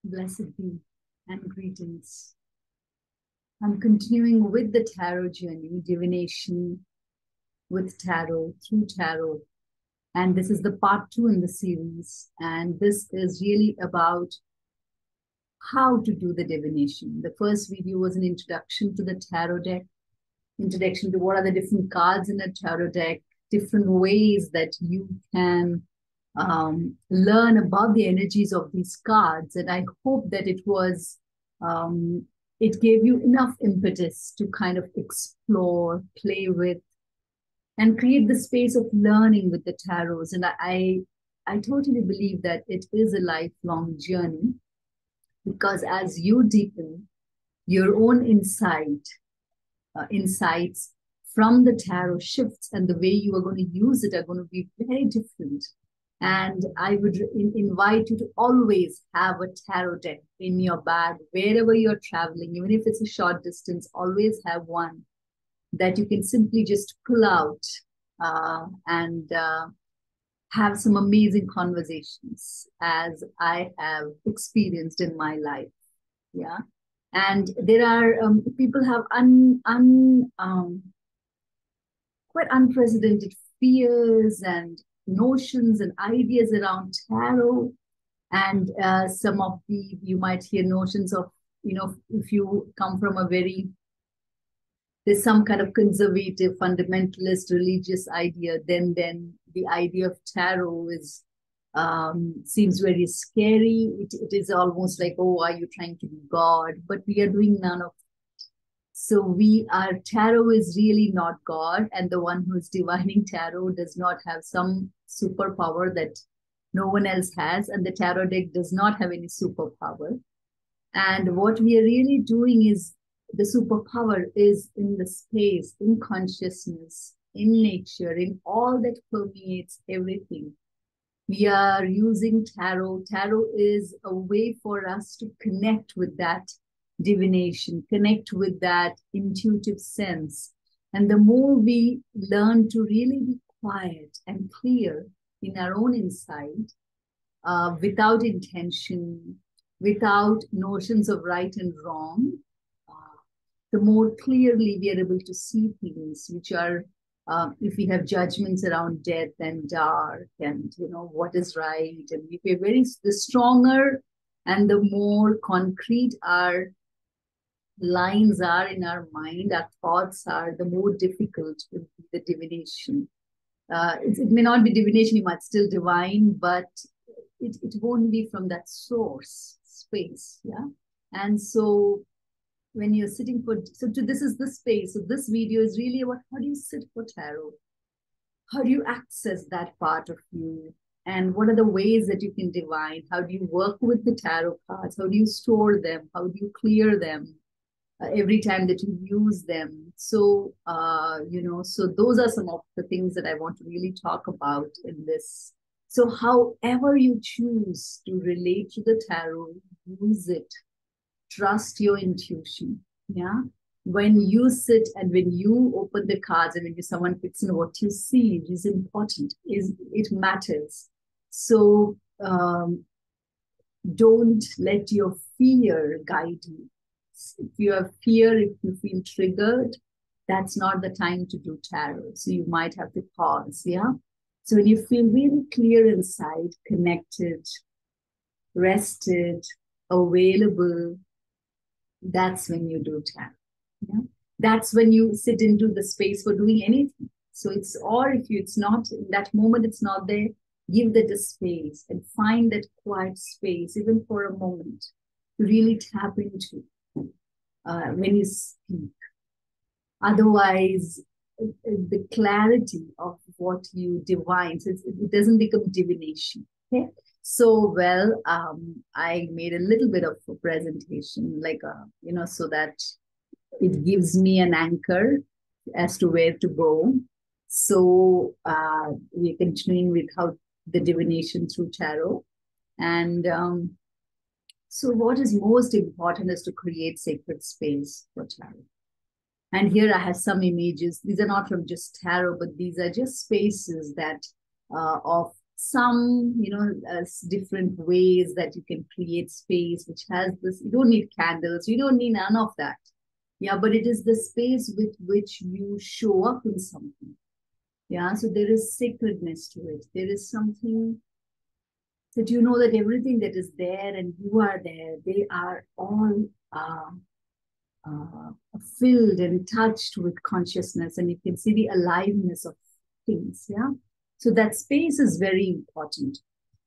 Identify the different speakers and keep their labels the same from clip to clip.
Speaker 1: Blessed be and greetings. I'm continuing with the tarot journey, divination with tarot, through tarot. And this is the part 2 in the series. And this is really about how to do the divination. The first video was an introduction to the tarot deck, introduction to what are the different cards in a tarot deck, different ways that you can learn about the energies of these cards. And I hope that it gave you enough impetus to kind of explore, play with, and create the space of learning with the tarots. And I totally believe that it is a lifelong journey, because as you deepen your own insights from the tarot shifts, and the way you are going to use it are going to be very different. And I would invite you to always have a tarot deck in your bag, wherever you're traveling, even if it's a short distance, always have one that you can simply just pull out and have some amazing conversations, as I have experienced in my life. Yeah. And there are people have quite unprecedented fears and notions and ideas around tarot. And some of you might hear notions of, if you come from there's some kind of conservative, fundamentalist, religious idea, then the idea of tarot seems very scary. It is almost like, oh, are you trying to be God? But we are doing none of it. So tarot is really not God, and the one who is divining tarot does not have some superpower that no one else has, and the tarot deck does not have any superpower. And what we are really doing is, the superpower is in the space, in consciousness, in nature, in all that permeates everything. We are using tarot. Tarot is a way for us to connect with that divination, connect with that intuitive sense. And the more we learn to really be quiet and clear in our own insight, without intention, without notions of right and wrong, the more clearly we are able to see things which are, if we have judgments around death and dark and, what is right. And if we're the stronger and the more concrete our lines are in our mind, our thoughts are, the more difficult will be the divination. It may not be divination, you might still divine, but it won't be from that source space. Yeah. And so when you're sitting this is the space. So this video is really about how do you sit for tarot? How do you access that part of you? And what are the ways that you can divine? How do you work with the tarot cards? How do you store them? How do you clear them every time that you use them? So, so those are some of the things that I want to really talk about in this. So however you choose to relate to the tarot, use it. Trust your intuition. Yeah. When you sit and when you open the cards and when someone picks in, what you see is important, it matters. So don't let your fear guide you. If you have fear, if you feel triggered, that's not the time to do tarot. So you might have to pause. Yeah. So when you feel really clear inside, connected, rested, available, that's when you do tarot. Yeah? That's when you sit into the space for doing anything. So it's not in that moment, it's not there, give that a space and find that quiet space, even for a moment, to really tap into when you speak. Otherwise, the clarity of what you divine, so it doesn't become divination. Okay. So, I made a little bit of a presentation, so that it gives me an anchor as to where to go. So, we're continuing with how the divination through tarot. And so what is most important is to create sacred space for tarot. And here I have some images. These are not from just tarot, but these are just spaces that of some, different ways that you can create space, which has this, you don't need candles, you don't need none of that. Yeah, but it is the space with which you show up in something. Yeah, so there is sacredness to it. There is something that you know that everything that is there and you are there, they are all filled and touched with consciousness, and you can see the aliveness of things. Yeah, so that space is very important.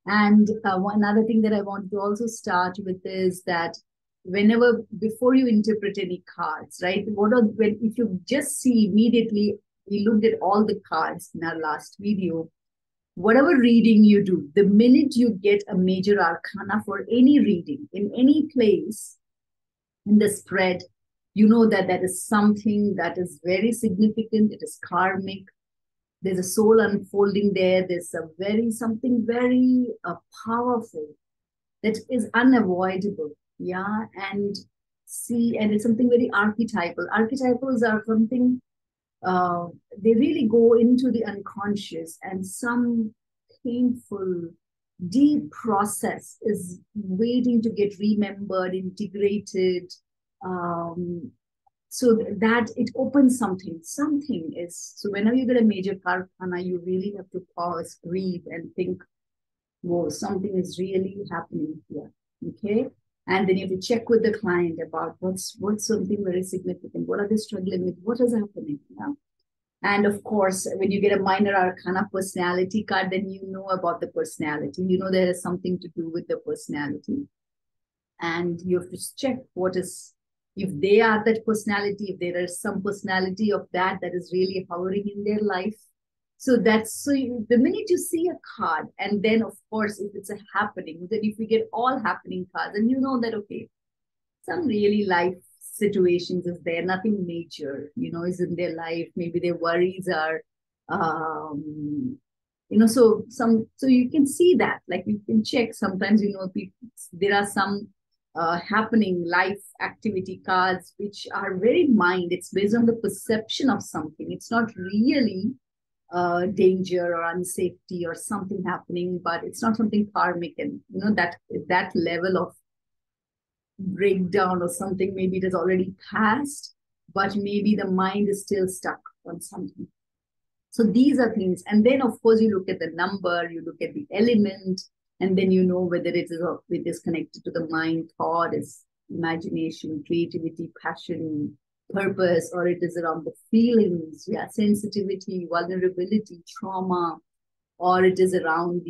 Speaker 1: And one other thing that I want to also start with is that whenever, before you interpret any cards, right, when if you just see immediately, we looked at all the cards in our last video. Whatever reading you do, the minute you get a major arcana for any reading in any place in the spread, you know that that is something that is very significant. It is karmic. There's a soul unfolding there. There's something very powerful that is unavoidable. Yeah. And it's something very archetypal. Archetypals are something, they really go into the unconscious, and some painful, deep process is waiting to get remembered, integrated. So that it opens something. Something is, so whenever you get a major arcana, you really have to pause, breathe, and think, whoa, something is really happening here. Okay. And then you have to check with the client about what's something very significant. What are they struggling with? What is happening? Yeah? And of course, when you get a minor arcana personality card, then you know about the personality. You know there is something to do with the personality. And you have to check if they are that personality, if there is some personality of that is really hovering in their life. So the minute you see a card, and then of course, if it's a happening, then if we get all happening cards, and you know that, okay, some really life situations is there, nothing major, is in their life. Maybe their worries are, so you can see that, like you can check sometimes, there are some happening life activity cards, which are very mind. It's based on the perception of something. It's not really danger or unsafety or something happening, but it's not something karmic. And that level of breakdown or something, maybe it has already passed, but maybe the mind is still stuck on something. So these are things. And then of course you look at the number, you look at the element, and then you know whether it is connected to the mind, thought, is imagination, creativity, passion, purpose, or it is around the feelings, yeah, sensitivity, vulnerability, trauma, or it is around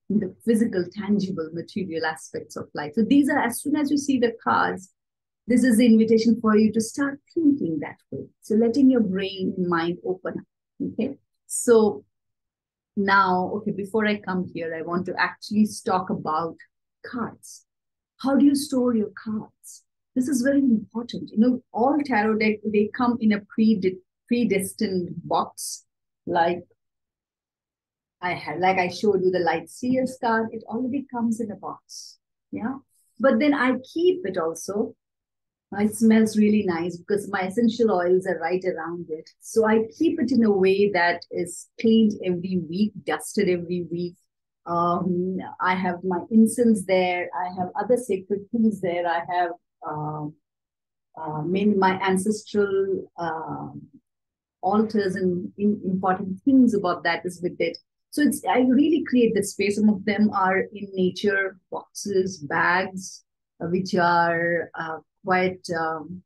Speaker 1: the physical, tangible, material aspects of life. So these are, as soon as you see the cards, this is the invitation for you to start thinking that way. So letting your brain and mind open up. Okay. So now, okay, before I come here, I want to actually talk about cards. How do you store your cards? This is very important. All tarot decks, they come in a predestined box, like I showed you the Light Seers card. It already comes in a box. Yeah. But then I keep it also. It smells really nice because my essential oils are right around it. So I keep it in a way that is cleaned every week, dusted every week. I have my incense there. I have other sacred things there. I have my ancestral altars and important things about that is with it. So I really create the space. Some of them are in nature, boxes, bags, which are quite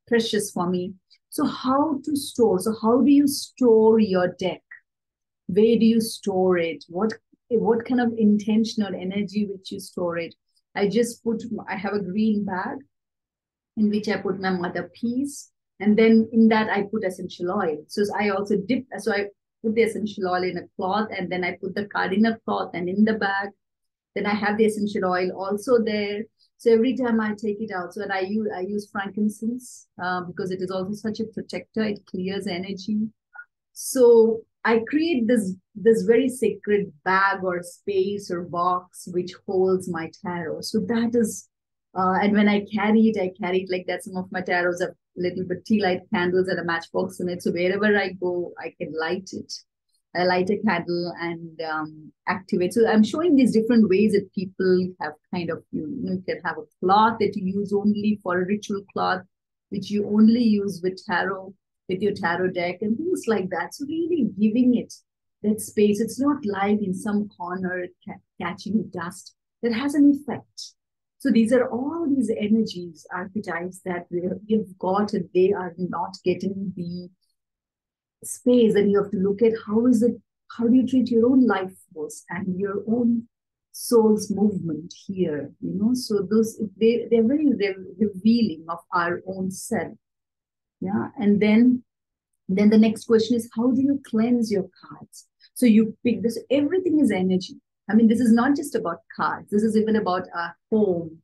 Speaker 1: precious for me. So how to store? So how do you store your deck? Where do you store it? What kind of intention or energy which you store it? I have a green bag in which I put my mother peace. And then in that I put essential oil. So I also I put the essential oil in a cloth, and then I put the card in a cloth and in the bag. Then I have the essential oil also there. So every time I take it out, so I use frankincense because it is also such a protector. It clears energy. So I create this very sacred bag or space or box which holds my tarot. So that is, and when I carry it like that. Some of my tarots have little bit tea light candles and a matchbox in it. So wherever I go, I can light it. I light a candle and activate. So I'm showing these different ways that people have kind of, you can have a cloth that you use only for a ritual cloth, which you only use with tarot, with your tarot deck and things like that. So really giving it that space. It's not lying in some corner catching dust. That has an effect. So these are all these energies, archetypes that we've got, and they are not getting the space. And you have to look at how do you treat your own life force and your own soul's movement here, so those they're very revealing of our own self. Yeah. And then the next question is, how do you cleanse your cards? So you pick this, everything is energy. I mean, this is not just about cards. This is even about our home,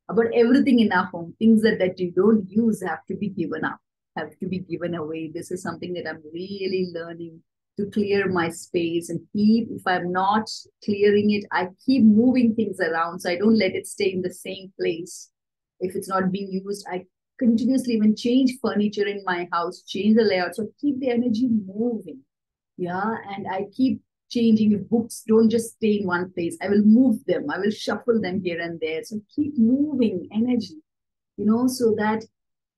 Speaker 1: about everything in our home. Things that you don't use have to be given up, have to be given away. This is something that I'm really learning, to clear my space and if I'm not clearing it, I keep moving things around. So I don't let it stay in the same place. If it's not being used, I continuously even change furniture in my house, change the layout. So keep the energy moving. Yeah. And I keep changing. If books don't just stay in one place, I will move them. I will shuffle them here and there. So keep moving energy, so that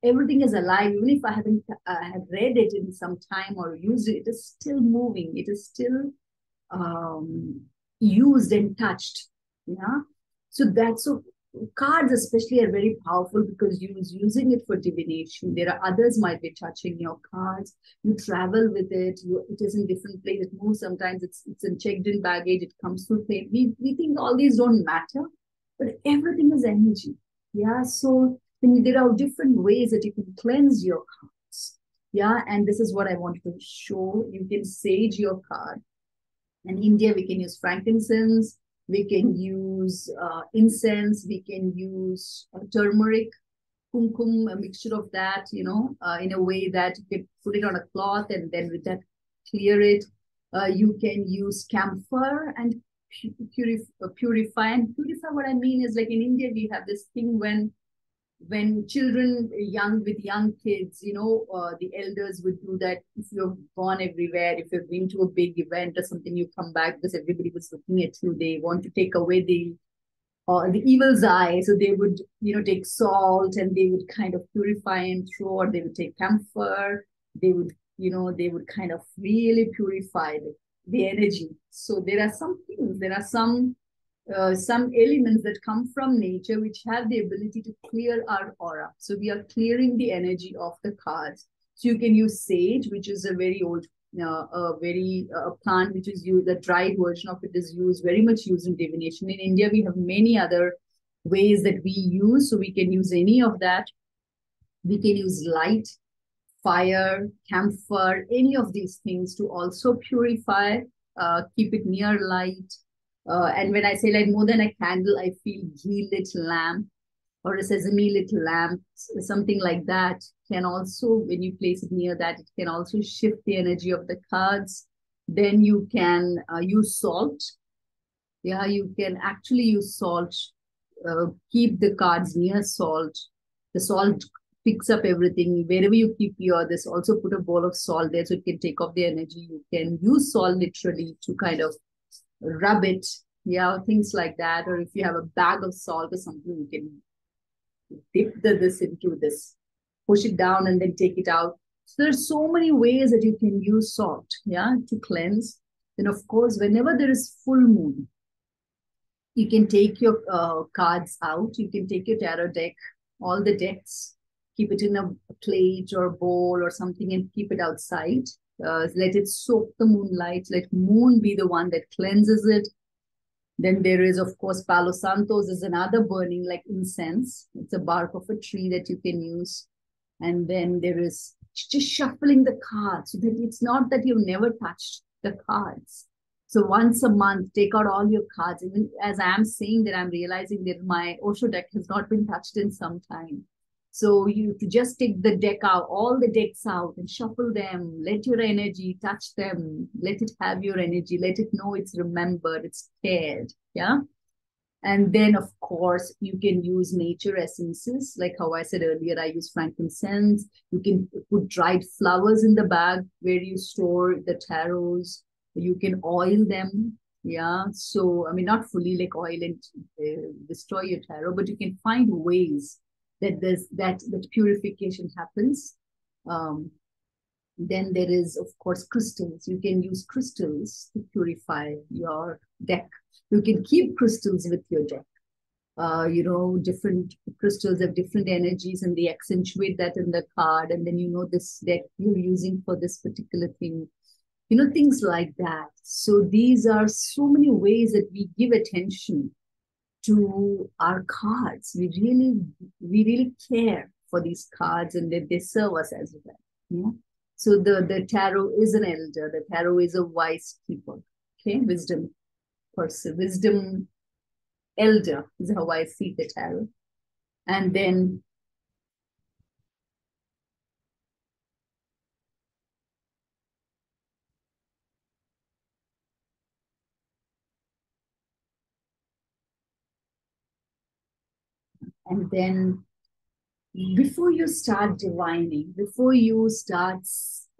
Speaker 1: everything is alive. Even if I haven't have read it in some time or used it, it is still moving. It is still used and touched. Yeah. So that's so cards especially are very powerful because you is using it for divination. There are others might be touching your cards. You travel with it. It is in different places. It moves. Sometimes it's in checked in baggage. It comes through plane. We think all these don't matter, but everything is energy. Yeah. So there are different ways that you can cleanse your cards. Yeah. And this is what I wanted to show. You can sage your card. In India, we can use frankincense, we can use incense, we can use turmeric, kumkum, a mixture of that, in a way that you can put it on a cloth and then with that clear it. You can use camphor and purify. And purify, what I mean is, like in India, we have this thing when children with young kids, the elders would do that. If you've gone everywhere, if you've been to a big event or something, you come back because everybody was looking at you. They want to take away the evil's eye. So they would, take salt and they would kind of purify and throw, or they would take camphor. They would, they would kind of really purify the energy. So there are some elements that come from nature which have the ability to clear our aura. So we are clearing the energy of the cards. So you can use sage, which is a very old, plant which is used. The dried version of it is very much used in divination. In India, we have many other ways that we use. So we can use any of that. We can use light, fire, camphor, any of these things to also purify, keep it near light. And when I say like more than a candle, I feel ghee lit lamp or a sesame lit lamp, something like that can also, when you place it near that, it can also shift the energy of the cards. Then you can use salt. Yeah, you can actually use salt. Keep the cards near salt. The salt picks up everything. Wherever you keep this, also put a bowl of salt there so it can take off the energy. You can use salt literally to kind of rub it, things like that. Or if you have a bag of salt or something, you can dip this into this, push it down and then take it out. So there's so many ways that you can use salt, to cleanse. Then of course, whenever there is full moon, you can take your cards out. You can take your tarot deck, all the decks, keep it in a plate or bowl or something and keep it outside. Let it soak the moonlight. Let moon be the one that cleanses it. Then there is, of course, Palo Santos is another burning like incense. It's a bark of a tree that you can use. And then there is just shuffling the cards so that it's not that you've never touched the cards. So once a month, take out all your cards. Even as I'm saying that, I'm realizing that my Osho deck has not been touched in some time. So you to just take the deck out, all the decks out and shuffle them. Let your energy touch them. Let it have your energy. Let it know it's remembered, it's cared. Yeah. And then, of course, you can use nature essences. Like how I said earlier, I use frankincense. You can put dried flowers in the bag where you store the tarots. You can oil them. Yeah. So, I mean, not fully like oil and destroy your tarot, but you can find ways that that purification happens. Um, then there is, of course, crystals. You can use crystals to purify your deck. You can keep crystals with your deck. Different crystals have different energies and they accentuate that in the card. And then, this deck you're using for this particular thing, things like that. So these are so many ways that we give attention to our cards. We really care for these cards and that they serve us as well. Yeah. So the tarot is an elder. The tarot is a wise keeper. Okay, wisdom person, wisdom elder is how I see the tarot. And then and then before you start divining, before you start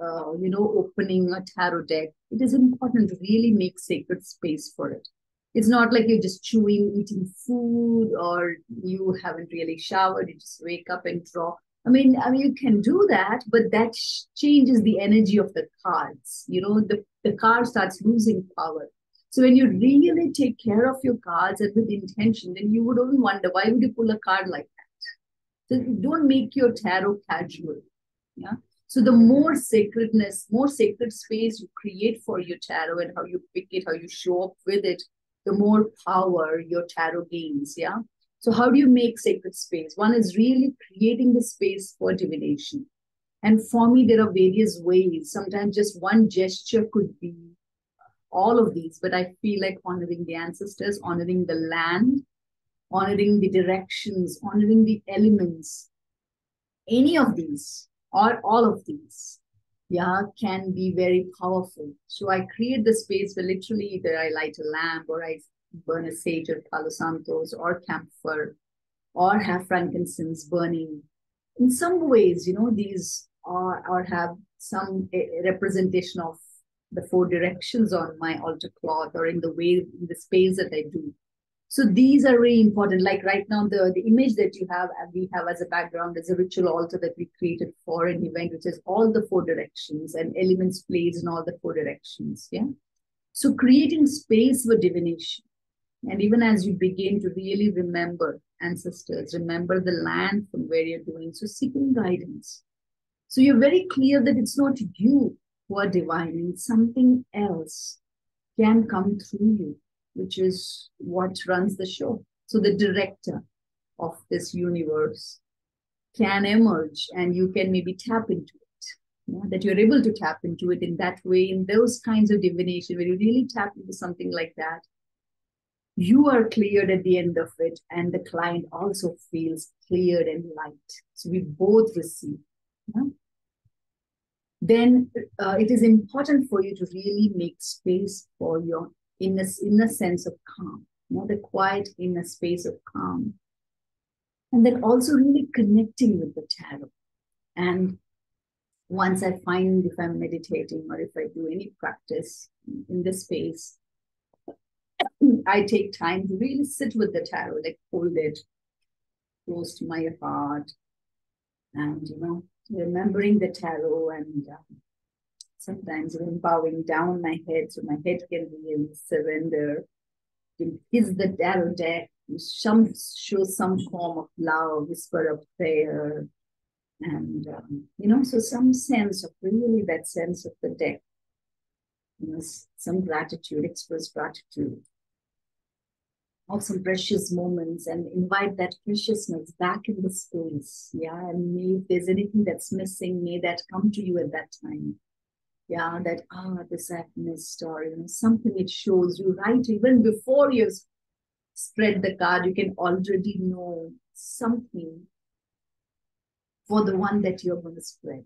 Speaker 1: opening a tarot deck, it is important to really make sacred space for it. It's not like you're just chewing, eating food, or you haven't really showered, you just wake up and draw. I mean, you can do that, but that changes the energy of the cards. The card starts losing power. So when you really take care of your cards and with intention, then you would only wonder why would you pull a card like that? So don't make your tarot casual. Yeah. So the more sacredness, more sacred space you create for your tarot and how you pick it, how you show up with it, the more power your tarot gains. Yeah. So how do you make sacred space? One is really creating the space for divination. And for me, there are various ways. Sometimes just one gesture could be all of these, but I feel like honoring the ancestors, honoring the land, honoring the directions, honoring the elements, any of these or all of these, yeah, can be very powerful. So I create the space where literally either I light a lamp or I burn a sage or Palo Santos or camphor or have frankincense burning. In some ways, these are or have some representation of the four directions on my altar cloth or in in the space that I do. So these are really important. Like right now, the image that we have as a background is a ritual altar that we created for an event, which is all the four directions and elements placed in all the four directions. Yeah. So creating space for divination. And even as you begin to really remember ancestors, remember the land from where you're doing, so seeking guidance. So you're very clear that it's not you who are divining, something else can come through you, which is what runs the show. So the director of this universe can emerge and you can maybe tap into it. That you're able to tap into it in that way, in those kinds of divination, where you really tap into something like that, you are cleared at the end of it, and the client also feels cleared and light. So we both receive. Yeah? Then it is important for you to really make space for your inner sense of calm, the quiet inner space of calm. And then also really connecting with the tarot. And once I find if I'm meditating or if I do any practice in this space, I take time to really sit with the tarot, like hold it close to my heart and, remembering the tarot and sometimes even bowing down my head so my head can really surrender. Is the tarot deck, show some form of love, whisper of prayer, and so some sense of really that sense of the deck, some gratitude, express gratitude of some precious moments and invite that preciousness back in the space. Yeah, and may if there's anything that's missing, may that come to you at that time. Yeah, that this I've missed, or something it shows you right even before you spread the card, you can already know something for the one that you're going to spread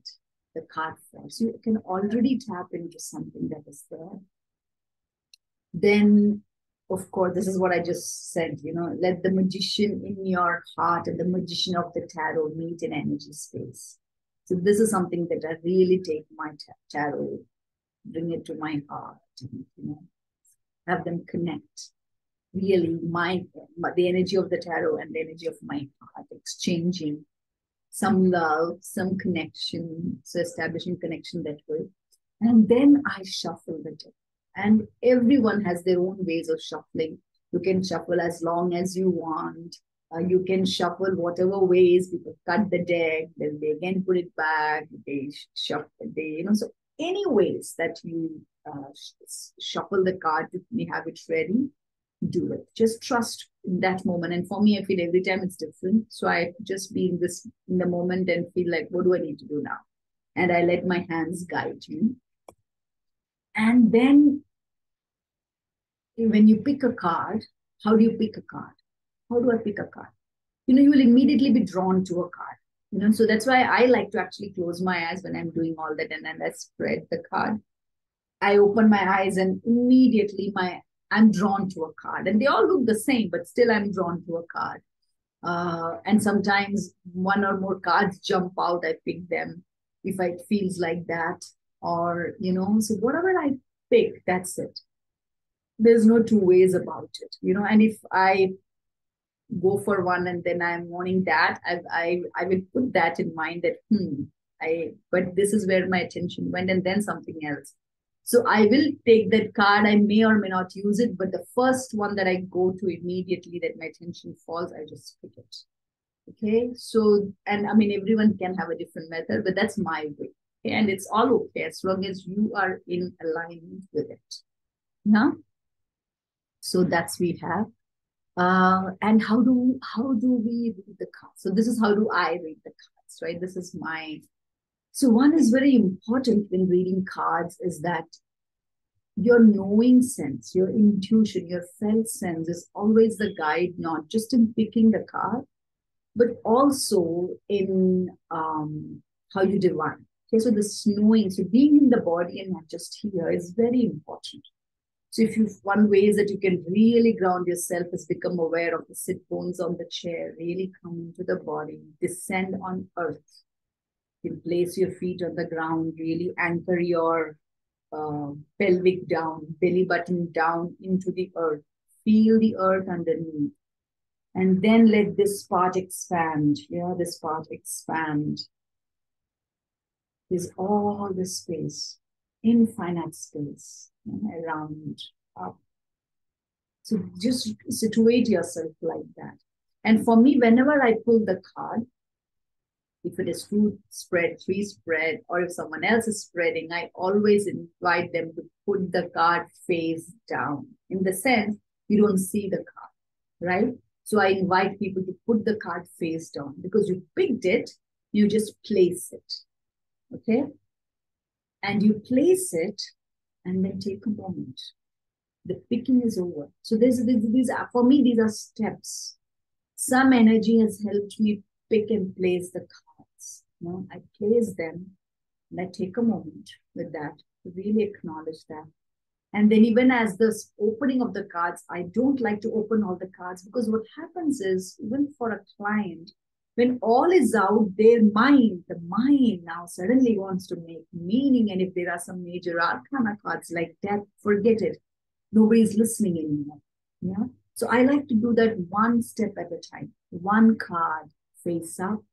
Speaker 1: the card for. So you can already tap into something that is there. Then, of course, this is what I just said, let the magician in your heart and the magician of the tarot meet in energy space. So this is something that I really take my tarot bring it to my heart, and, have them connect. Really, the energy of the tarot and the energy of my heart exchanging some love, some connection, so establishing connection that way. And then I shuffle the deck. And everyone has their own ways of shuffling. You can shuffle as long as you want. You can shuffle whatever ways. People cut the deck, then they again put it back. They shuffle, so any ways that you shuffle the card to have it ready, do it. Just trust in that moment. And for me, I feel every time it's different. So I just be in the moment and feel like, what do I need to do now? And I let my hands guide me. And then when you pick a card, how do you pick a card? How do I pick a card? You will immediately be drawn to a card. So that's why I like to actually close my eyes when I'm doing all that, and then I spread the card. I open my eyes and immediately I'm drawn to a card, and they all look the same, but still I'm drawn to a card. And sometimes one or more cards jump out. I pick them if it feels like that, or so whatever I pick, that's it. There's no two ways about it, and if I go for one and then I'm wanting that, I will put that in mind that but this is where my attention went, and then something else. So I will take that card. I may or may not use it, but the first one that I go to immediately that my attention falls, I just pick it. Okay. So, and I mean, everyone can have a different method, but that's my way. Okay? And it's all okay as long as you are in alignment with it. Yeah. So that's we have. And how do we read the cards? So this is how do I read the cards, right? This is my. So one is very important when reading cards is that your knowing sense, your intuition, your felt sense is always the guide, not just in picking the card, but also in how you divine. Okay, so this knowing, so being in the body and not just here is very important. So if you, one way is that you can really ground yourself is become aware of the sit bones on the chair, really come into the body, descend on earth. You can place your feet on the ground, really anchor your pelvic down, belly button down into the earth. Feel the earth underneath. And then let this part expand. Yeah, this part expand. There's all the space, infinite space around up. So just situate yourself like that. And for me, whenever I pull the card, if it is two spread, three spread, or if someone else is spreading, I always invite them to put the card face down. In the sense, you don't see the card, right? So I invite people to put the card face down because you picked it, you just place it, okay? And you place it and then take a moment. The picking is over. So these are, for me, these are steps. Some energy has helped me pick and place the cards. I place them and I take a moment with that to really acknowledge that. And then even as this opening of the cards, I don't like to open all the cards because what happens is, even for a client, when all is out, their mind, the mind now suddenly wants to make meaning. And if there are some major arcana cards like that, forget it. Nobody's listening anymore. Yeah. So I like to do that one step at a time. One card face up.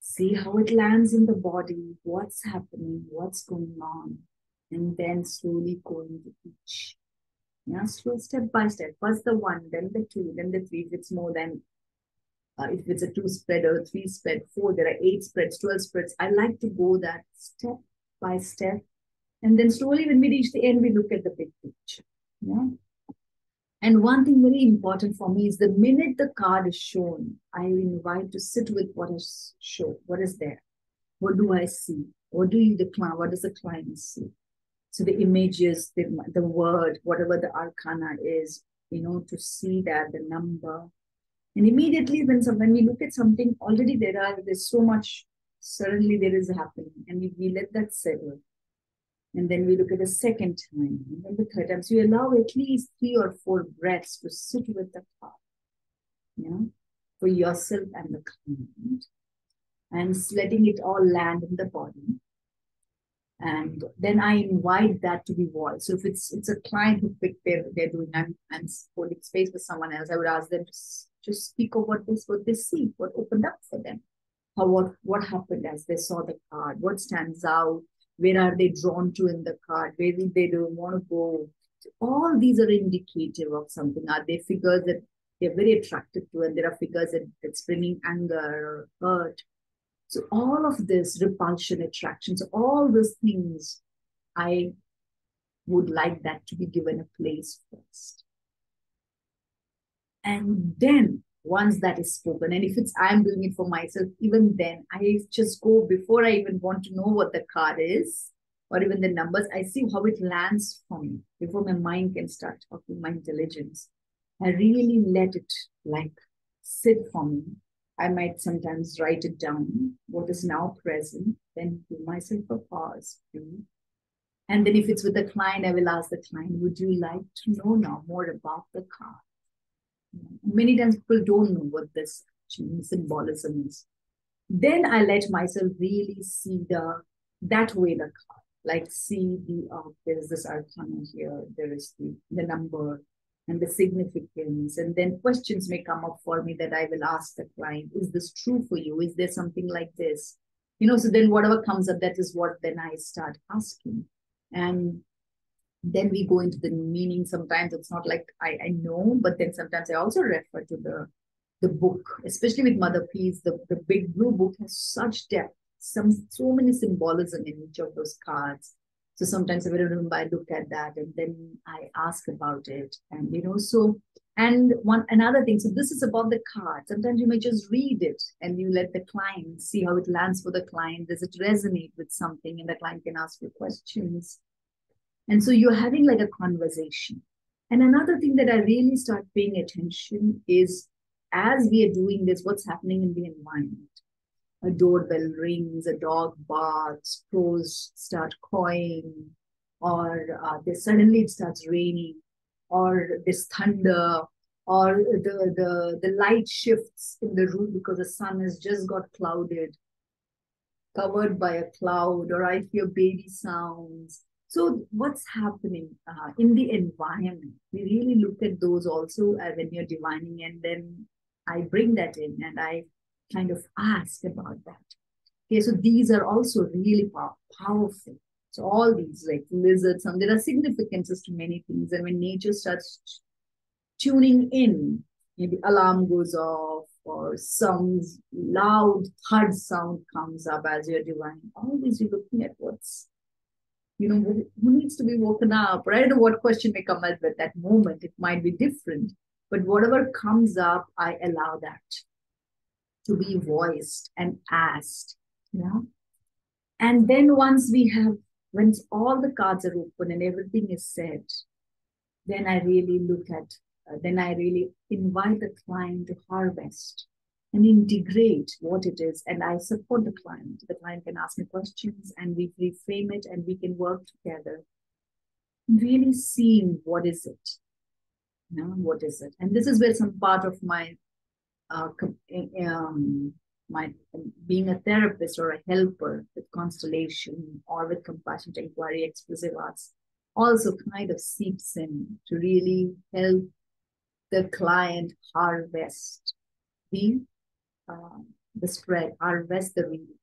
Speaker 1: See how it lands in the body, what's happening, what's going on. And then slowly going to each. Yeah, slow step by step. First the one, then the two, then the three. If it's more than, if it's a two spread or a three spread, four, there are 8 spreads, 12 spreads. I like to go that step by step. And then slowly when we reach the end, we look at the big picture. Yeah. And one thing very important for me is the minute the card is shown, I invite to sit with what is shown. What is there? What do I see? What does the client see? So the images, the word, whatever the arcana is, to see that, the number. And immediately when we look at something, already there's so much, suddenly there is happening. And we let that settle. And then we look at the second time, and then the third time. So you allow at least 3 or 4 breaths to sit with the card, for yourself and the client, and letting it all land in the body. And then I invite that to be voiced. So if it's a client who picked they're doing, I'm holding space for someone else, I would ask them to just speak of what they see, what opened up for them, how what happened as they saw the card, what stands out, where are they drawn to in the card, where did they don't want to go. So all these are indicative of something. Are they figures that they're very attracted to, and there are figures that's bringing anger or hurt. So all of this repulsion, attraction, so all those things, I would like that to be given a place first. And then once that is spoken, and if it's I'm doing it for myself, even then I just go before I even want to know what the card is or even the numbers, I see how it lands for me before my mind can start talking, my intelligence. I really let it like sit for me. I might sometimes write it down, what is now present, then give myself a pause, breathe. And then if it's with a client, I will ask the client, would you like to know now more about the card? Many times people don't know what this symbolism is. Then I let myself really see that way the card, like see there's this arcana here, there is the number and the significance, and then questions may come up for me that I will ask the client, is this true for you? Is there something like this? So then whatever comes up, that is what then I start asking. And then we go into the meaning. Sometimes it's not like I know, but then sometimes I also refer to the book, especially with Mother Peace. The big blue book has such depth, so many symbolism in each of those cards. So sometimes I remember I look at that and then I ask about it. And another thing, so this is about the card. Sometimes you may just read it and you let the client see how it lands for the client. Does it resonate with something? And the client can ask you questions. And so you're having like a conversation. And another thing that I really start paying attention is as we are doing this, what's happening in the environment. A doorbell rings, a dog barks, crows start cawing, or suddenly it starts raining, or there's thunder, or the light shifts in the room because the sun has just got covered by a cloud, or I hear baby sounds. So what's happening in the environment? We really look at those also when you're divining, and then I bring that in and I kind of ask about that. Okay, so these are also really powerful. So all these like lizards, and there are significances to many things. And when nature starts tuning in, maybe alarm goes off or some loud thud sound comes up as you're divining. All these you're looking at who needs to be woken up, or I don't know what question may come up at that moment. It might be different, but whatever comes up, I allow that to be voiced and asked. And then when all the cards are open and everything is said, then I really invite the client to harvest and integrate what it is. And I support the client. The client can ask me questions and we reframe it and we can work together. Really seeing what is it? What is it? And this is where some part of my being a therapist or a helper with constellation or with compassion to inquiry, expressive arts also kind of seeps in to really help the client harvest the spread, harvest the reading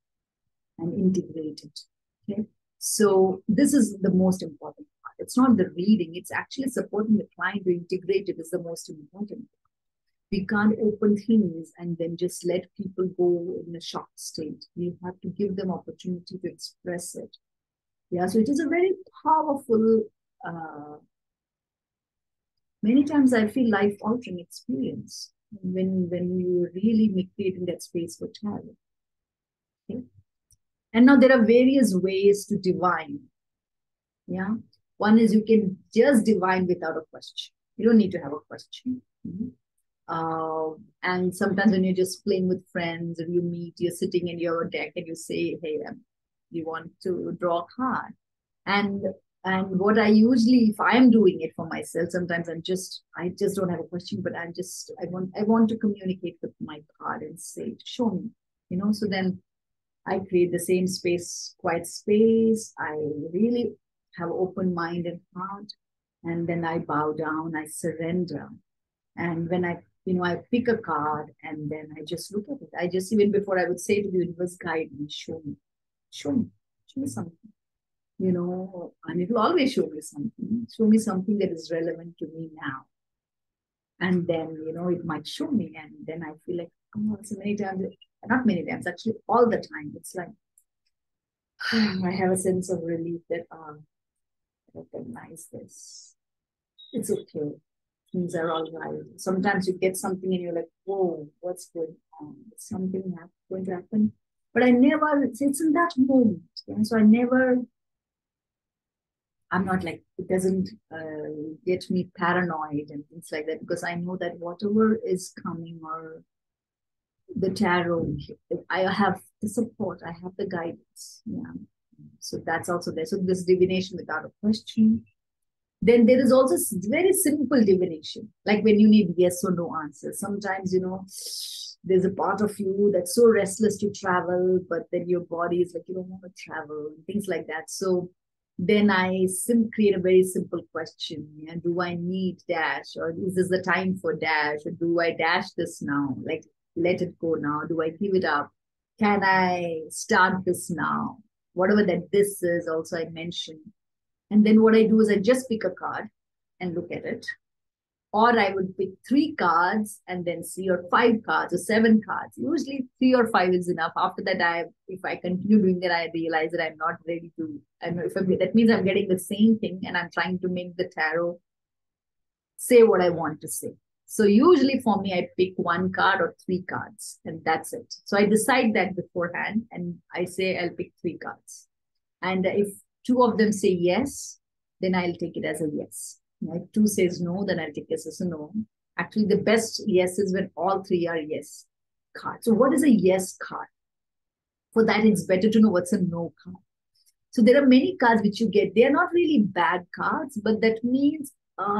Speaker 1: and integrate it. Okay, so this is the most important part. It's not the reading; it's actually supporting the client to integrate it is the most important. We can't open things and then just let people go in a shocked state. We have to give them opportunity to express it. Yeah, so it is a very powerful, many times I feel life-altering experience when you really creating that space for tarot. Okay? And now there are various ways to divine. Yeah, one is you can just divine without a question. You don't need to have a question. Mm-hmm. And sometimes when you're just playing with friends or you meet, you're sitting in your deck and you say, hey, you want to draw a card. And what I usually, if I'm doing it for myself, sometimes I just don't have a question, but I want to communicate with my card and say, show me, so then I create the same space, quiet space. I really have open mind and heart. And then I bow down, I surrender. And when I pick a card and then I just look at it. I just, even before I would say to the universe, guide me, show me, show me something, and it will always show me something that is relevant to me now. And then, it might show me. And then I feel like, oh, so many times, not many times, actually, all the time. It's like, I have a sense of relief that, I recognize this. It's okay. Things are all right. Sometimes you get something and you're like, whoa, what's going on? Is something going to happen? But I never, it's in that moment. Yeah? So I'm not like, it doesn't get me paranoid and things like that, because I know that whatever is coming, or the tarot, I have the support, I have the guidance. Yeah. So that's also there. So this divination without a question. Then there is also very simple divination, like when you need yes or no answers. Sometimes, there's a part of you that's so restless to travel, but then your body is like, you don't want to travel, and things like that. So then I create a very simple question. Yeah? Do I need dash, or is this the time for dash, or do I dash this now? Like, let it go now. Do I give it up? Can I start this now? Whatever that this is, also I mentioned. And then what I do is I just pick a card and look at it. Or I would pick 3 cards and then see, or 5 cards or 7 cards. Usually 3 or 5 is enough. After that, if I continue doing that, I realize that I'm not ready to. I know that means I'm getting the same thing and I'm trying to make the tarot say what I want to say. So usually for me, I pick 1 card or 3 cards, and that's it. So I decide that beforehand, and I say I'll pick 3 cards. And if 2 of them say yes, then I'll take it as a yes. If 2 says no, then I'll take it as a no. Actually, the best yes is when all 3 are yes cards. So what is a yes card? For that, it's better to know what's a no card. So there are many cards which you get. They are not really bad cards, but that means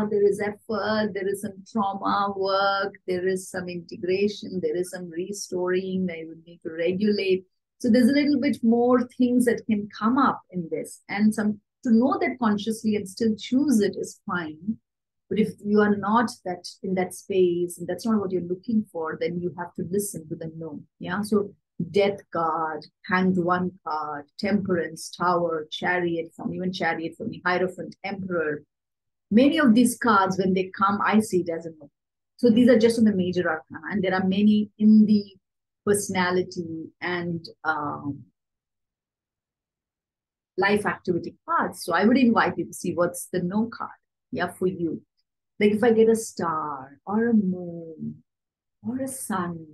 Speaker 1: there is effort, there is some trauma work, there is some integration, there is some restoring, they would need to regulate. So there's a little bit more things that can come up in this. And some to know that consciously and still choose it is fine. But if you are not that in that space, and that's not what you're looking for, then you have to listen to the no. Yeah. So Death card, Hanged One card, Temperance, Tower, Chariot for me, Hierophant, Emperor. Many of these cards, when they come, I see it as a no. So these are just on the major arcana, and there are many in the personality and life activity cards. So I would invite you to see what's the no card, yeah, for you. Like if I get a star or a moon or a sun,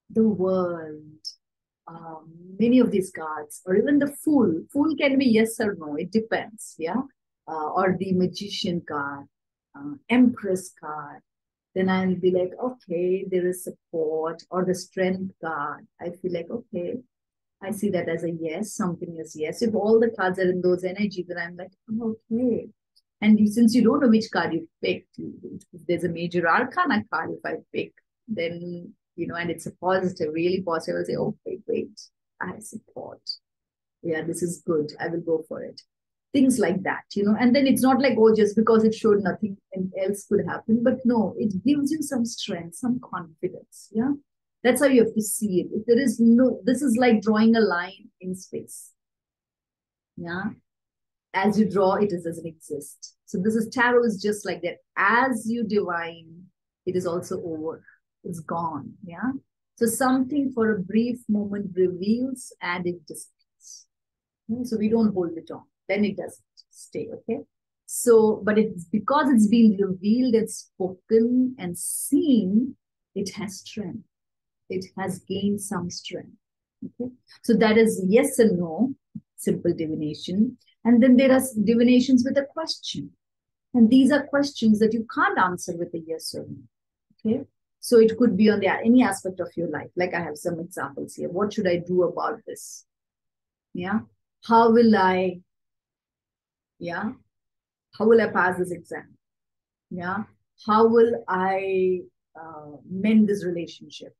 Speaker 1: the world, many of these cards, or even the fool. Fool can be yes or no, it depends, yeah. Or the magician card, empress card. Then I'll be like, okay, there is support, or the strength card. I feel like, okay, I see that as a yes, something is yes. If all the cards are in those energies, then I'm like, oh, okay. And since you don't know which card you picked, if there's a major arcana card, if I pick, then, and it's a positive, really positive, I'll say, okay, wait, I support. Yeah, this is good. I will go for it. Things like that, and then it's not like, oh, just because it showed nothing else could happen. But no, it gives you some strength, some confidence. Yeah. That's how you have to see it. If there is no, this is like drawing a line in space. Yeah. As you draw, it doesn't exist. So this is tarot is just like that. As you divine, it is also over. It's gone. Yeah. So something for a brief moment reveals and it disappears. So we don't hold it on. Then it doesn't stay. Okay. So, but it's because it's been revealed and spoken and seen, it has strength. It has gained some strength. Okay. So that is yes and no, simple divination. And then there are divinations with a question. And these are questions that you can't answer with a yes or no. Okay. So it could be on any aspect of your life. Like I have some examples here. What should I do about this? Yeah. How will I pass this exam? Yeah. How will I mend this relationship?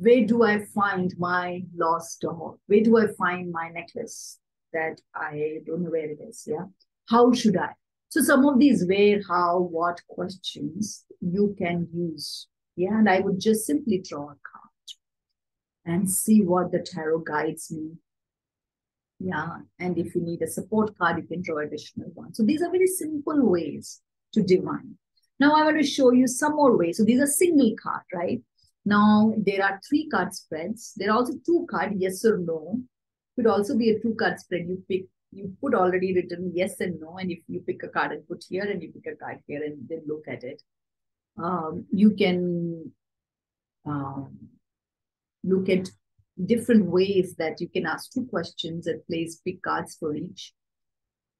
Speaker 1: Where do I find my lost dog? Where do I find my necklace that I don't know where it is? Yeah. How should I? So some of these where, how, what questions you can use. Yeah. And I would just simply draw a card and see what the tarot guides me. Yeah. And if you need a support card, you can draw additional one. So these are very simple ways to divine. Now I want to show you some more ways. So these are single card, right? Now there are 3 card spreads. There are also 2 card, yes or no. Could also be a 2 card spread. You put already written yes and no, and if you pick a card and put here, and you pick a card here and then look at it, you can look at different ways that you can ask 2 questions and place big cards for each.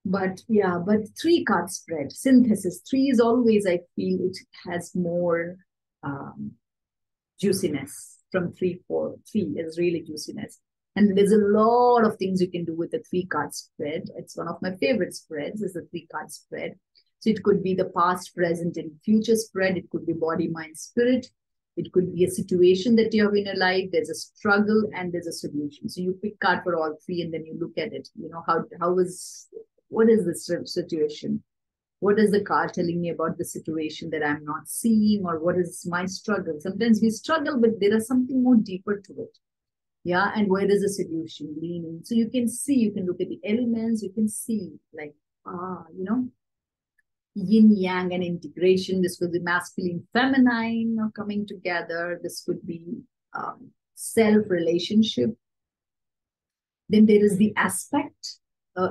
Speaker 1: But yeah, but 3 card spread, synthesis. 3 is always, I feel it has more juiciness from 3, 4. 3 is really juiciness. And there's a lot of things you can do with the 3 card spread. It's one of my favorite spreads, is the 3 card spread. So it could be the past, present, and future spread. It could be body, mind, spirit. It could be a situation that you have in your life. There's a struggle and there's a solution. So you pick card for all 3 and then you look at it. You know, what is this situation? What is the card telling me about the situation that I'm not seeing, or what is my struggle? Sometimes we struggle, but there is something more deeper to it. Yeah. And where is the solution leaning? So you can see, you can look at the elements, you can see like, yin yang and integration. This could be masculine, feminine coming together. This could be self relationship. Then there is the aspect,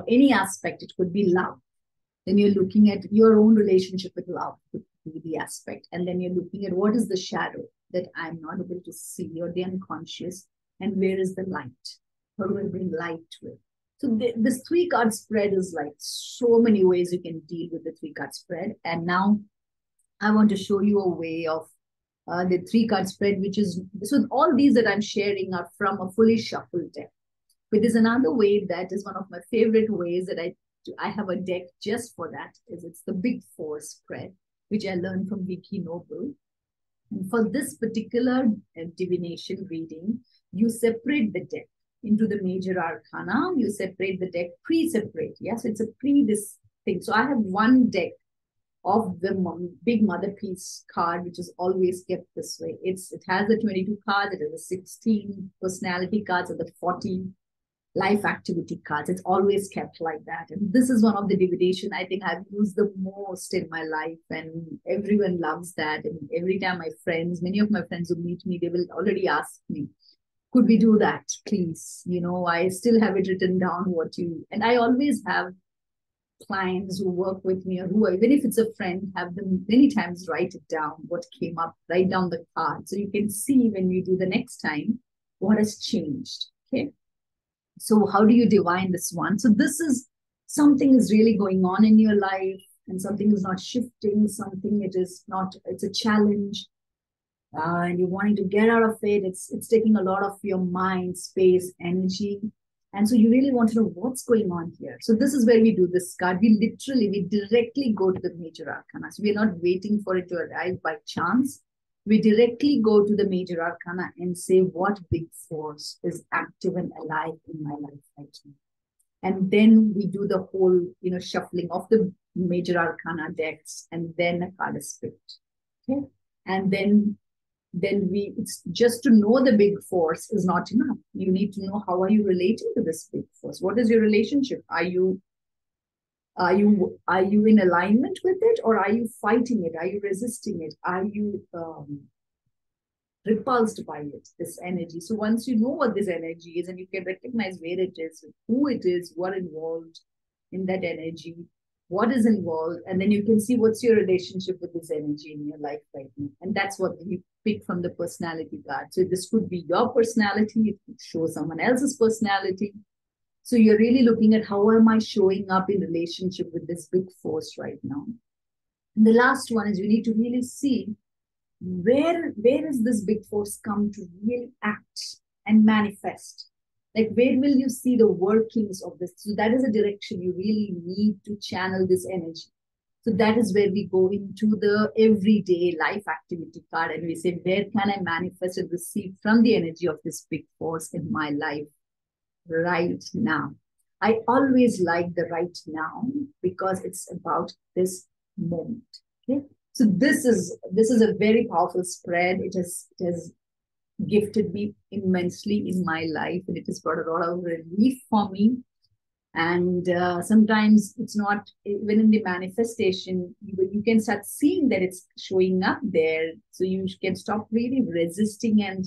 Speaker 1: any aspect. It could be love. Then you're looking at your own relationship with love, could be the aspect. And then you're looking at what is the shadow that I'm not able to see, or the unconscious, and where is the light? How do I bring light to it? So this 3 card spread is like so many ways you can deal with the 3 card spread. And now I want to show you a way of the 3 card spread, which is, so all these that I'm sharing are from a fully shuffled deck. But there's another way that is one of my favorite ways that I have a deck just for that. It's the Big Four spread, which I learned from Vicky Noble. And for this particular divination reading, you separate the deck into the major arcana. You separate the deck pre-separate. Yes, it's a this thing. So I have one deck of the big mother piece card, which is always kept this way. It has the 22 cards, it has the 16 personality cards, and the 40 life activity cards. It's always kept like that. And this is one of the divination I think I've used the most in my life, and everyone loves that. And every time many of my friends who meet me, they will already ask me, could we do that, please? I still have it written down and I always have clients who work with me, or who, even if it's a friend, have them many times write it down, what came up, write down the card. So you can see when we do the next time, what has changed. Okay. So how do you divine this one? So this is something is really going on in your life, and something is not shifting, it's a challenge. And you're wanting to get out of it. It's taking a lot of your mind, space, energy. And so you really want to know what's going on here. So this is where we do this card. We directly go to the major arcana. So we're not waiting for it to arrive by chance. We directly go to the major arcana and say what big force is active and alive in my life right now. And then we do the whole, shuffling of the major arcana decks, and then a card is picked. Okay. And then it's just to know the big force is not enough. You need to know, how are you relating to this big force? What is your relationship? Are you in alignment with it, or are you fighting it? Are you resisting it? Are you repulsed by it, this energy? So once you know what this energy is, and you can recognize where it is, who it is, what involved in that energy, what is involved, and then you can see what's your relationship with this energy in your life right now. And that's what you pick from the personality card. So this could be your personality, it could show someone else's personality. So you're really looking at, how am I showing up in relationship with this big force right now? And the last one is, you need to really see where is this big force come to really act and manifest. Like, where will you see the workings of this? So that is a direction you really need to channel this energy. So that is where we go into the everyday life activity card and we say, where can I manifest and receive from the energy of this big force in my life right now? I always like the right now because it's about this moment. Okay. So this is a very powerful spread. It has gifted me immensely in my life, and it has brought a lot of relief for me. And sometimes it's not even in the manifestation, you can start seeing that it's showing up there. So you can stop really resisting and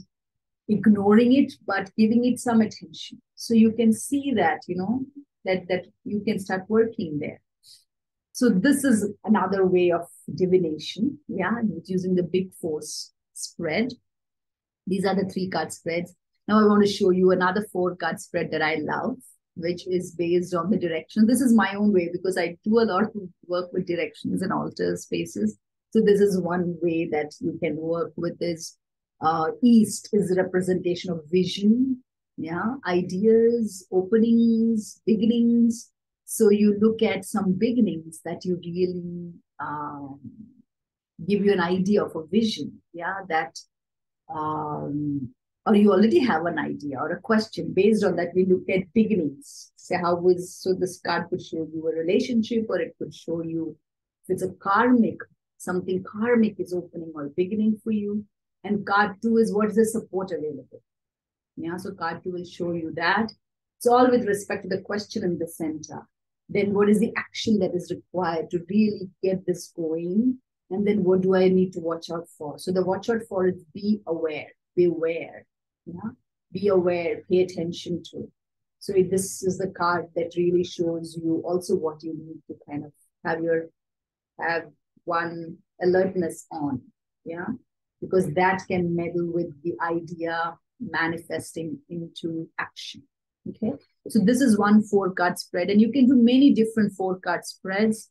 Speaker 1: ignoring it, but giving it some attention. So you can see that, that you can start working there. So this is another way of divination. Yeah, using the big force spread. These are the 3-card spreads. Now I want to show you another 4-card spread that I love, which is based on the direction. This is my own way because I do a lot of work with directions and altar spaces. So this is one way that you can work with this. East is a representation of vision, yeah, ideas, openings, beginnings. So you look at some beginnings that you really give you an idea of a vision, yeah, that or you already have an idea or a question. Based on that, we look at beginnings. Say so this card could show you a relationship, or it could show you if it's a karmic, something karmic is opening or beginning for you. And card 2 is what is the support available. Yeah, so card 2 will show you that. It's all with respect to the question in the center. Then what is the action that is required to really get this going? And then what do I need to watch out for? So the watch out for is be aware, beware. Yeah? Be aware, pay attention to. So this is the card that really shows you also what you need to kind of have one alertness on. Yeah. Because that can meddle with the idea manifesting into action. Okay. So this is one 4-card spread, and you can do many different 4-card spreads.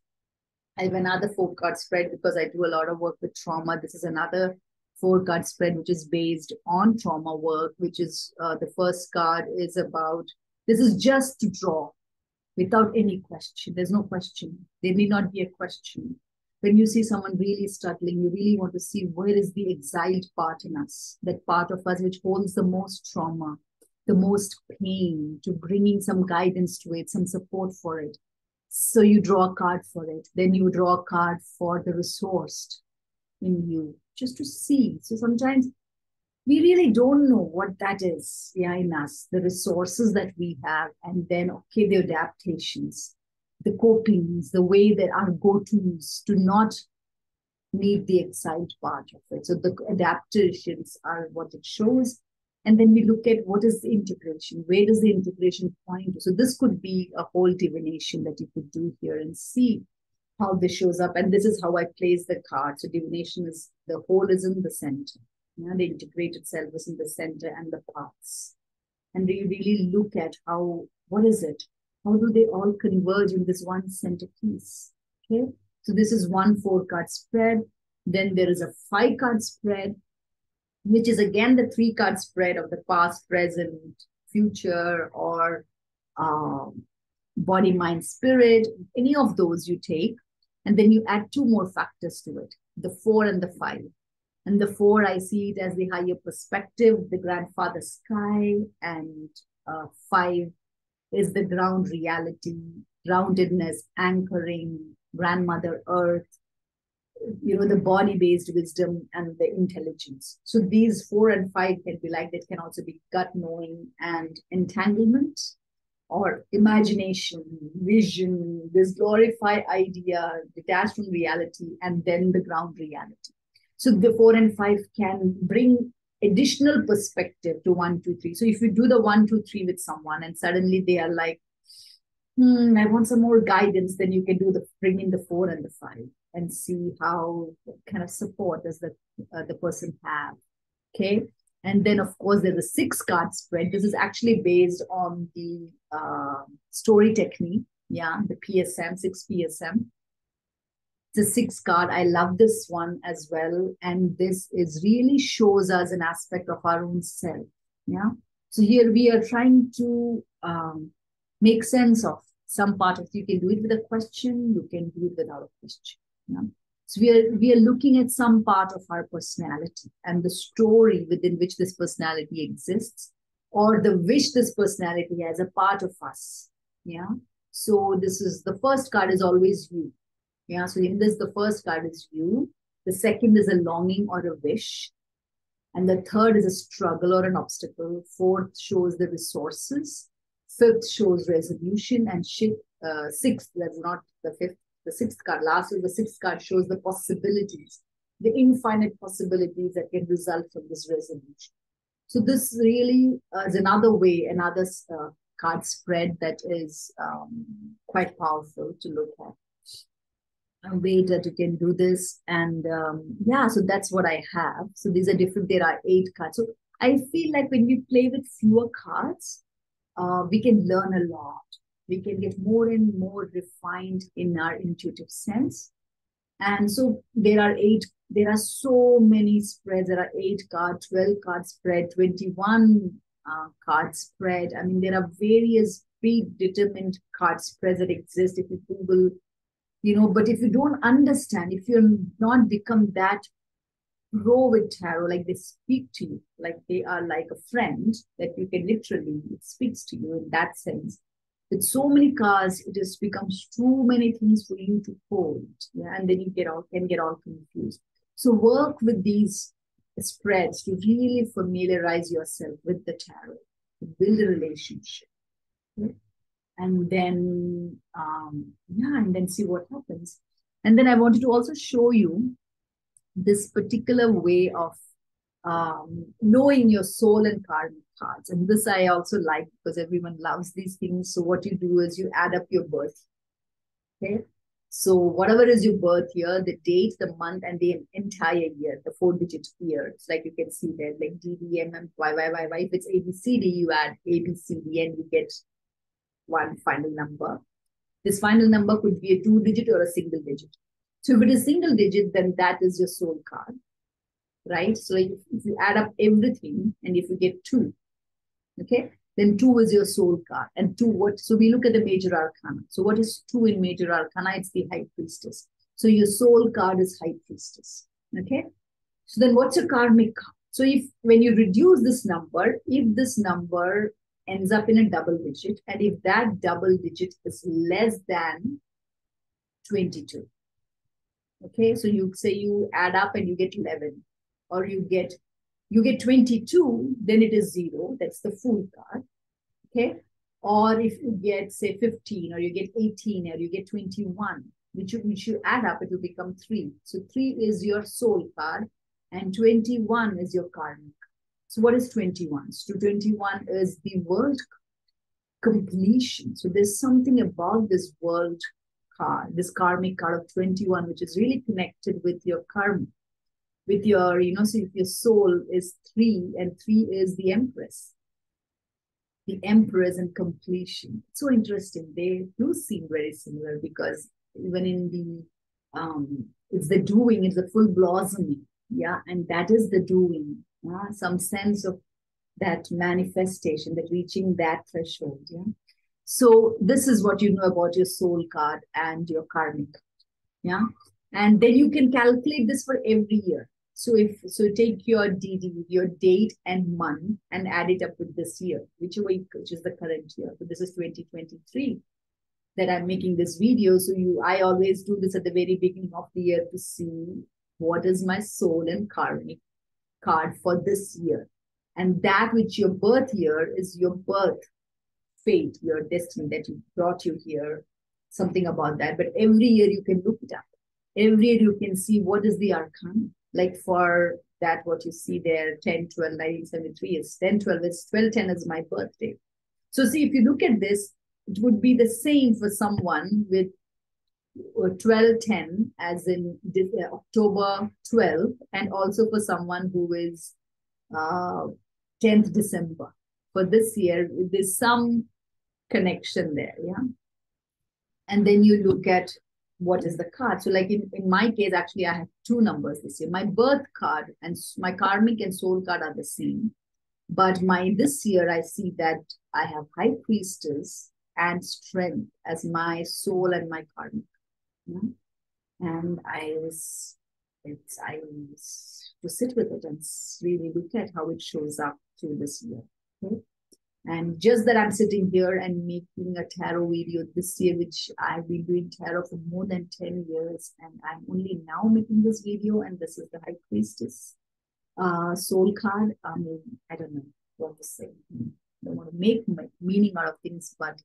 Speaker 1: I have another 4-card spread because I do a lot of work with trauma. This is another 4-card spread, which is based on trauma work, which is the first card is about, this is just to draw without any question. There's no question. There need not be a question. When you see someone really struggling, you really want to see where is the exiled part in us, that part of us which holds the most trauma, the most pain, to bringing some guidance to it, some support for it. So you draw a card for it. Then you draw a card for the resourced in you, just to see. So sometimes we really don't know what that is, yeah, in us, the resources that we have, and then, okay, the adaptations, the copings, the way that our go-tos to not need the excited part of it. So the adaptations are what it shows. And then we look at what is the integration? Where does the integration point to? So this could be a whole divination that you could do here and see how this shows up. And this is how I place the card. So divination is the whole is in the center. Yeah, the integrated self is in the center and the parts. And we really look at what is it? How do they all converge in this one center piece? Okay. So this is one 4-card spread. Then there is a 5-card spread, which is again the 3-card spread of the past, present, future, or body, mind, spirit. Any of those you take, and then you add 2 more factors to it, the 4 and the 5. And the 4, I see it as the higher perspective, the grandfather sky, and 5 is the ground reality, groundedness, anchoring, grandmother earth, the body-based wisdom and the intelligence. So these 4 and 5 can be like, that can also be gut knowing and entanglement, or imagination, vision, this glorified idea, detached from reality, and then the ground reality. So the 4 and 5 can bring additional perspective to 1, 2, 3. So if you do the 1, 2, 3 with someone and suddenly they are like, I want some more guidance, then you can bring in the 4 and the 5 and see how kind of support does the person have. Okay. And then of course there's a 6-card spread. This is actually based on the story technique. Yeah. The PSM, 6 PSM. It's a 6 card. I love this one as well. And this is really shows us an aspect of our own self. Yeah. So here we are trying to make sense of some part of you can do it with a question, you can do it without a question. Yeah? So we are looking at some part of our personality and the story within which this personality exists, or the wish this personality has a part of us. Yeah. So this is the first card is always you. Yeah. So in this, the first card is you. The second is a longing or a wish. And the third is a struggle or an obstacle. Fourth shows the resources. Fifth shows resolution. And sixth, that's not the fifth, the sixth card. Last is the sixth card shows the possibilities, the infinite possibilities that can result from this resolution. So this really is another way, another card spread that is quite powerful to look at. A way that you can do this. And yeah, so that's what I have. So these are different. There are 8 cards. So I feel like when we play with fewer cards, we can learn a lot. We can get more and more refined in our intuitive sense. And so there are so many spreads. There are 8 cards, 12 card spread, 21 card spread. I mean, there are various predetermined card spreads that exist if you Google, but if you don't understand, if you're not become that pro with tarot, like they speak to you, like they are like a friend that you can literally, it speaks to you in that sense. With so many cards, it just becomes too many things for you to hold. Yeah, and then you can get all confused. So work with these spreads to really familiarize yourself with the tarot, to build a relationship. Okay? And then, and then see what happens. And then I wanted to also show you this particular way of knowing your soul and karmic cards. And this I also like because everyone loves these things. So what you do is you add up your birth. Okay. So whatever is your birth year, the date, the month, and the entire year, the 4-digit year. It's like you can see there, like D, D, M, M, Y, Y, Y, Y. If it's A, B, C, D, you add A, B, C, D, and you get one final number. This final number could be a 2-digit or a single digit. So if it is single digit, then that is your soul card, right? So if you add up everything and if you get 2, okay, then 2 is your soul card. And 2, what? So we look at the major arcana. So what is 2 in major arcana? It's the High Priestess. So your soul card is High Priestess, okay? So then what's your karmic card? So when you reduce this number, if this number ends up in a double digit, and if that double digit is less than 22, okay, so you say you add up and you get 11, or you get 22, then it is 0. That's the Fool card, okay? Or if you get, say, 15, or you get 18, or you get 21, which you add up, it will become 3. So 3 is your soul card, and 21 is your karmic. So what is 21? So 21 is the world completion. So there's something about this world card, this karmic card of 21, which is really connected with your karma, with your, so if your soul is 3, and 3 is the Empress. The Empress and completion. It's so interesting. They do seem very similar because even in the, it's the doing, it's the full blossoming. Yeah. And that is the doing. Some sense of that manifestation, that reaching that threshold. Yeah. So this is what you know about your soul card and your karmic. Yeah. And then you can calculate this for every year. So take your DD, your date and month, and add it up with this year, which is the current year. So this is 2023 that I'm making this video. So I always do this at the very beginning of the year to see what is my soul and karmic card for this year. And that which your birth year is your birth fate, your destiny that brought you here, something about that. But every year you can look it up. Every year you can see what is the arcana. Like for that, what you see there, 10, 12, 1973 is 10, 12, it's 12, 10 is my birthday. So see, if you look at this, it would be the same for someone with 12, 10, as in October 12, and also for someone who is 10th December. For this year, there's some connection there, yeah? And then you look at what is the card. So like in my case, actually, I have 2 numbers this year. My birth card and my karmic and soul card are the same. But this year, I see that I have High Priestess and strength as my soul and my karma. And I was to sit with it and really look at how it shows up through this year. Okay? And just that I'm sitting here and making a tarot video this year, which I've been doing tarot for more than 10 years, and I'm only now making this video, and this is the High Priestess soul card. I mean, I don't know what to say. I don't want to make meaning out of things, but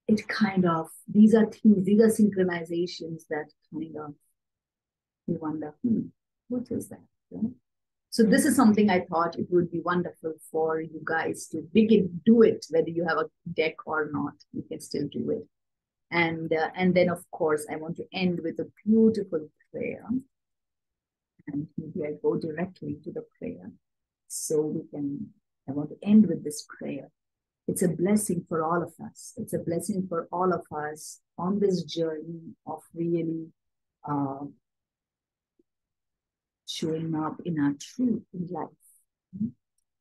Speaker 1: it kind of, these are synchronizations that kind of, you wonder, what is that? Yeah? So this is something I thought it would be wonderful for you guys to do it, whether you have a deck or not, you can still do it. And then, of course, I want to end with a beautiful prayer. And maybe I go directly to the prayer. So I want to end with this prayer. It's a blessing for all of us. It's a blessing for all of us on this journey of really showing up in our truth in life.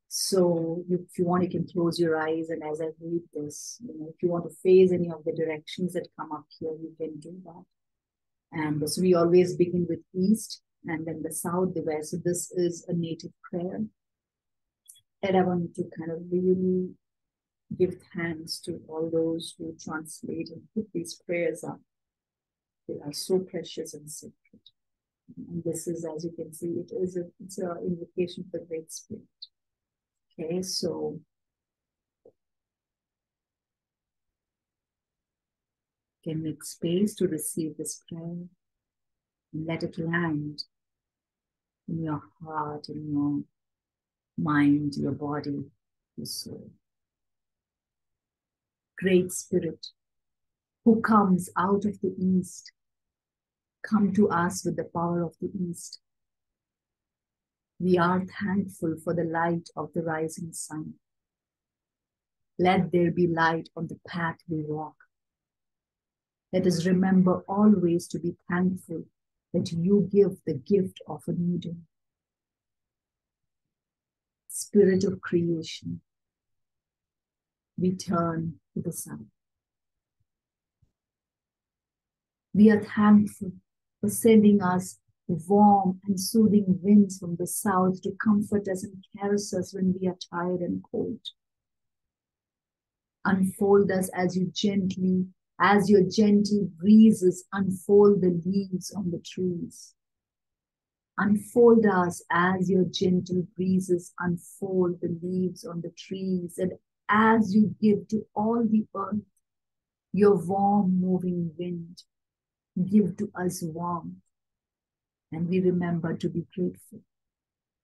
Speaker 1: So if you want, you can close your eyes, and as I read this, if you want to face any of the directions that come up here, you can do that. And so we always begin with East, and then the South, the West. So this is a native prayer. And I want to kind of really give thanks to all those who translate and put these prayers up. They are so precious and sacred. And this is, as you can see, it's an invocation for the Great Spirit. Okay, so you can make space to receive this prayer and let it land in your heart, in your mind, your body, your soul. Great Spirit, who comes out of the East, come to us with the power of the East. We are thankful for the light of the rising sun. Let there be light on the path we walk. Let us remember always to be thankful that you give the gift of a new day. Spirit of creation, we turn to the sun. We are thankful for sending us warm and soothing winds from the south to comfort us and caress us when we are tired and cold. Unfold us as your gentle breezes unfold the leaves on the trees. Unfold us as your gentle breezes unfold the leaves on the trees, and as you give to all the earth your warm moving wind, give to us warmth. And we remember to be grateful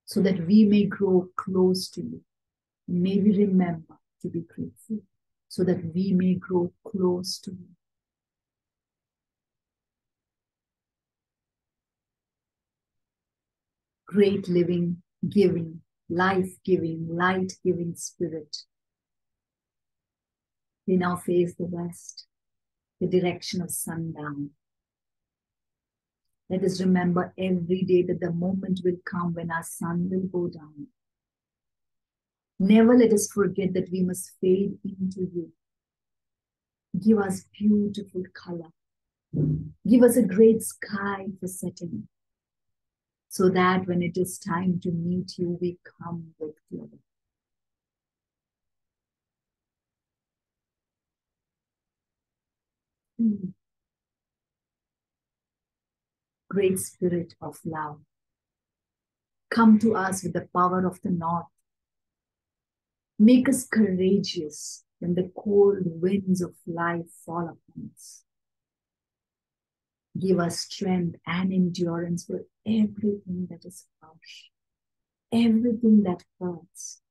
Speaker 1: so that we may grow close to you. May we remember to be grateful so that we may grow close to you. Great living, giving, life-giving, light-giving Spirit. We now face the west, the direction of sundown. Let us remember every day that the moment will come when our sun will go down. Never let us forget that we must fade into you. Give us beautiful color. Give us a great sky for setting, so that when it is time to meet you, we come with glory. Great Spirit of love, come to us with the power of the north. Make us courageous when the cold winds of life fall upon us. Give us strength and endurance for everything that is harsh, everything that hurts,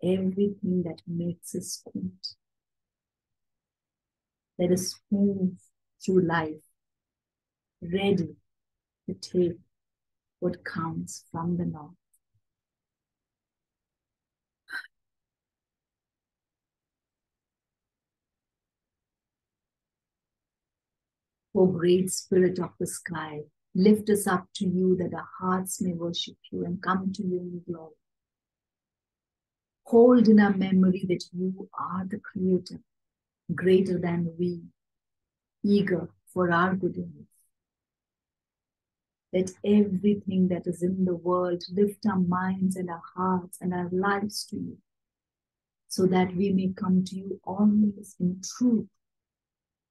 Speaker 1: everything that makes us squint. Let us move through life, ready to take what comes from the north. O great Spirit of the sky, lift us up to you that our hearts may worship you and come to you in glory. hold in our memory that you are the creator, greater than we, eager for our good in life. Let everything that is in the world lift our minds and our hearts and our lives to you, so that we may come to you always in truth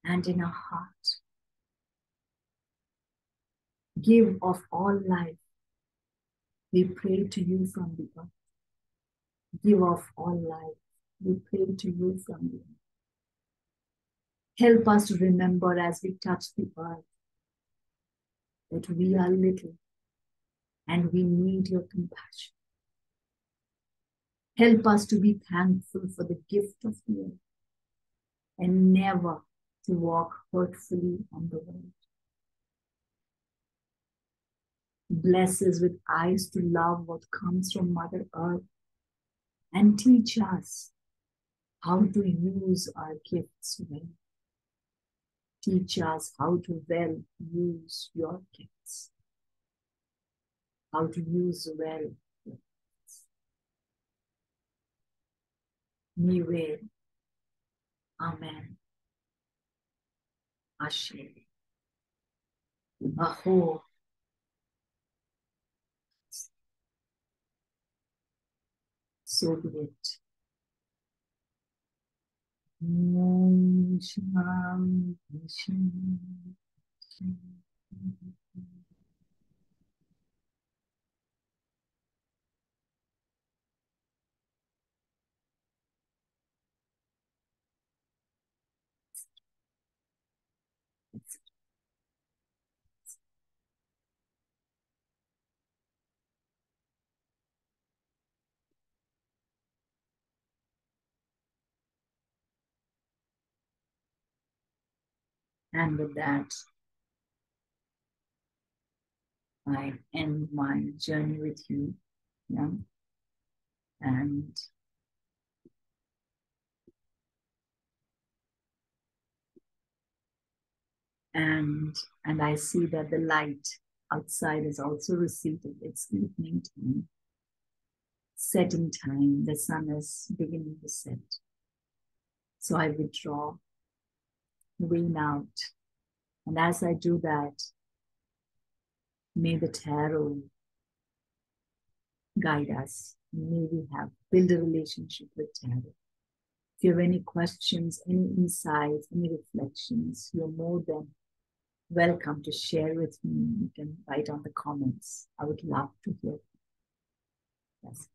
Speaker 1: and in our heart. Give of all life, we pray to you from the earth. Give of all life, we pray to you from the earth. Help us to remember as we touch the earth that we are little and we need your compassion. Help us to be thankful for the gift of the earth and never to walk hurtfully on the world. Bless us with eyes to love what comes from Mother Earth and teach us how to use our gifts well. Teach us how to well use your gifts. How to use well your gifts. Nive. Amen. Ashe. Aho. So be it. Om Shanti Shanti. And with that, I end my journey with you. Yeah. And I see that the light outside is also receded. It's evening time, setting time. The sun is beginning to set. So I withdraw, wane out. And as I do that, may the tarot guide us. May we build a relationship with tarot. If you have any questions, any insights, any reflections, you're more than welcome to share with me. You can write on the comments. I would love to hear. Yes.